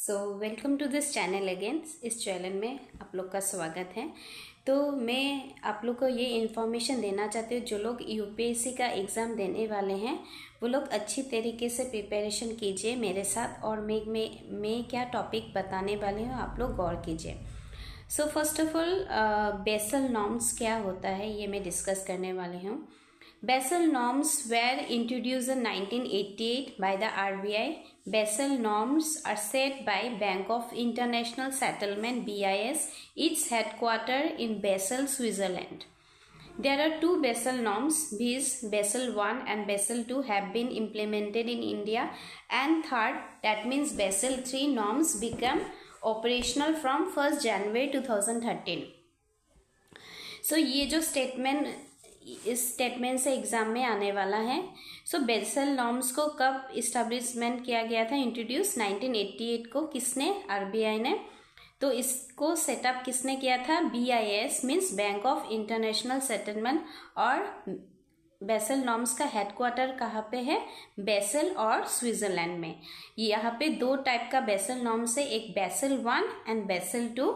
So welcome to this channel again. इस channel में आप लोग का स्वागत है। तो मैं आप लोग को ये इन्फॉर्मेशन देना चाहती हूँ, जो लोग यूपीएससी का एग्ज़ाम देने वाले हैं वो लोग अच्छी तरीके से प्रिपरेशन कीजिए मेरे साथ। और मैं क्या टॉपिक बताने वाली हूँ आप लोग गौर कीजिए। So first of all Basel norms क्या होता है ये मैं डिस्कस करने वाली हूँ। Basel norms were introduced in 1988 by the RBI. Basel norms are set by Bank of International Settlement (BIS), its headquarters in Basel, Switzerland. There are two Basel norms, viz. Basel I and Basel II have been implemented in India, and third, that means Basel III norms become operational from 1st January 2013. So ये जो इस statement से exam में आने वाला है। सो Basel norms को कब इस्टेब्लिशमेंट किया गया था, इंट्रोड्यूस 1988 को किसने, आरबीआई ने। तो इसको सेटअप किसने किया था, BIS means bank of international settlement. और बेसल नॉर्म्स का हेडक्वार्टर कहाँ पे है, बेसल और स्विट्जरलैंड में। यहाँ पे दो टाइप का बेसल नॉर्म्स है, एक बेसल 1 एंड बेसल 2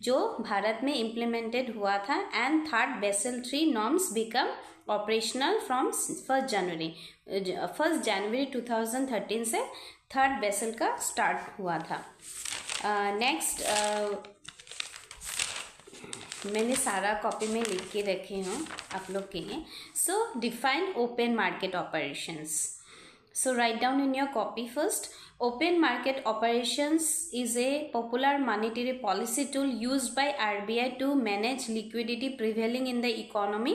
जो भारत में इम्प्लीमेंटेड हुआ था, and third Basel 3 norms become operational from 1st January 2013 से थर्ड बेसल का स्टार्ट हुआ था। नेक्स्ट मैंने सारा कॉपी में लिख के रखे हूँ आप लोग के लिए। सो define open market operations. So write down in your copy first. Open market operations is a popular monetary policy tool used by RBI to manage liquidity prevailing in the economy.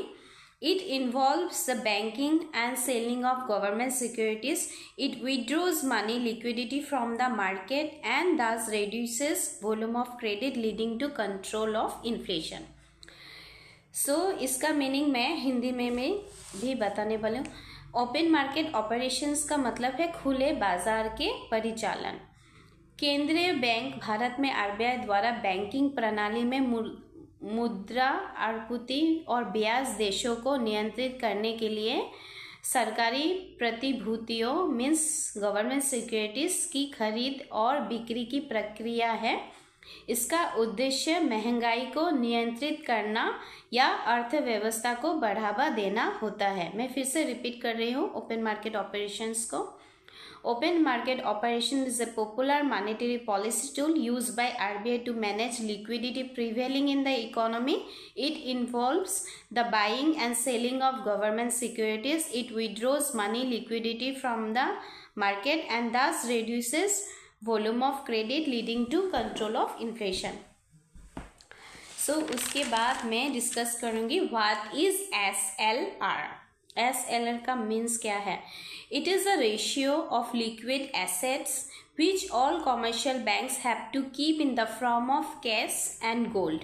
It involves the banking and selling of government securities. It withdraws money liquidity from the market and thus reduces volume of credit, leading to control of inflation. So इसका meaning मैं हिंदी में भी बताने वाली हूँ। Open market operations का मतलब है खुले बाजार के परिचालन। केंद्रीय बैंक भारत में आरबीआई द्वारा बैंकिंग प्रणाली में मुद्रा आपूर्ति और ब्याज देशों को नियंत्रित करने के लिए सरकारी प्रतिभूतियों मीन्स गवर्नमेंट सिक्योरिटीज की खरीद और बिक्री की प्रक्रिया है। इसका उद्देश्य महंगाई को नियंत्रित करना या अर्थव्यवस्था को बढ़ावा देना होता है। मैं फिर से रिपीट कर रही हूँ ओपन मार्केट ऑपरेशंस को। Open market operation is a popular monetary policy tool used by RBI to manage liquidity prevailing in the economy. It involves the buying and selling of government securities. It withdraws money liquidity from the market and thus reduces volume of credit, leading to control of inflation. So उसके बाद मैं discuss करूँगी what is SLR। SLR का means क्या है। It is a ratio of liquid assets which all commercial banks have to keep in the form of cash and gold.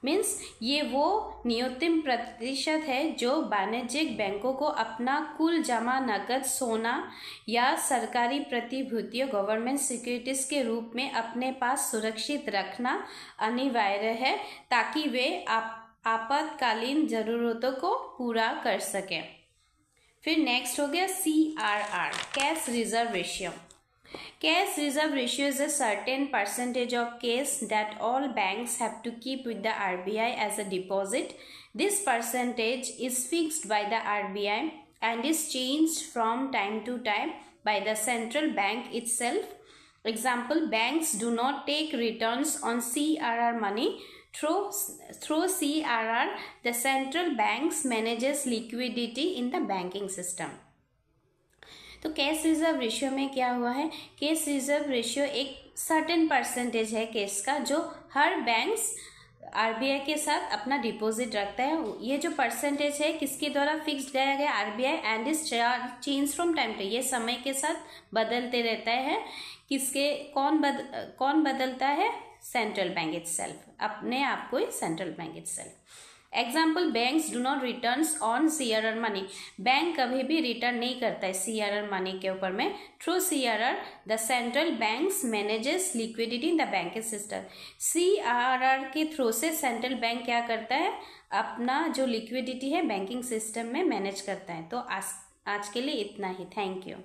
Means ये वो न्यूनतम प्रतिशत है जो वाणिज्यिक बैंकों को अपना कुल जमा नकद, सोना या सरकारी प्रतिभूतियों गवर्नमेंट सिक्योरिटीज के रूप में अपने पास सुरक्षित रखना अनिवार्य है, ताकि वे आपातकालीन जरूरतों को पूरा कर सकें। फिर नेक्स्ट हो गया CRR, cash reserve ratio. Cash reserve ratio is a certain percentage of cash that all banks have to keep with the RBI as a deposit. This percentage is fixed by the RBI and is changed from time to time by the central bank itself. Example, banks do not take returns on CRR money. Through CRR, the central banks manages liquidity in the banking system. तो cash reserve ratio में क्या हुआ है, cash reserve ratio एक certain percentage है case का जो हर banks RBI के साथ अपना डिपॉजिट रखता है। ये जो परसेंटेज है किसके द्वारा फिक्स किया गया, RBI, and is change from time to, ये समय के साथ बदलते रहता है। कौन बदलता है, सेंट्रल बैंक इटसेल्फ, अपने आप को ही central bank itself. Example, banks do not returns on CRR money. Bank कभी भी रिटर्न नहीं करता है CRR मनी के ऊपर में। Through CRR the central banks manages liquidity in the banking system. CRR के थ्रू से सेंट्रल बैंक क्या करता है, अपना जो लिक्विडिटी है बैंकिंग सिस्टम में मैनेज करता है। तो आज के लिए इतना ही। Thank you.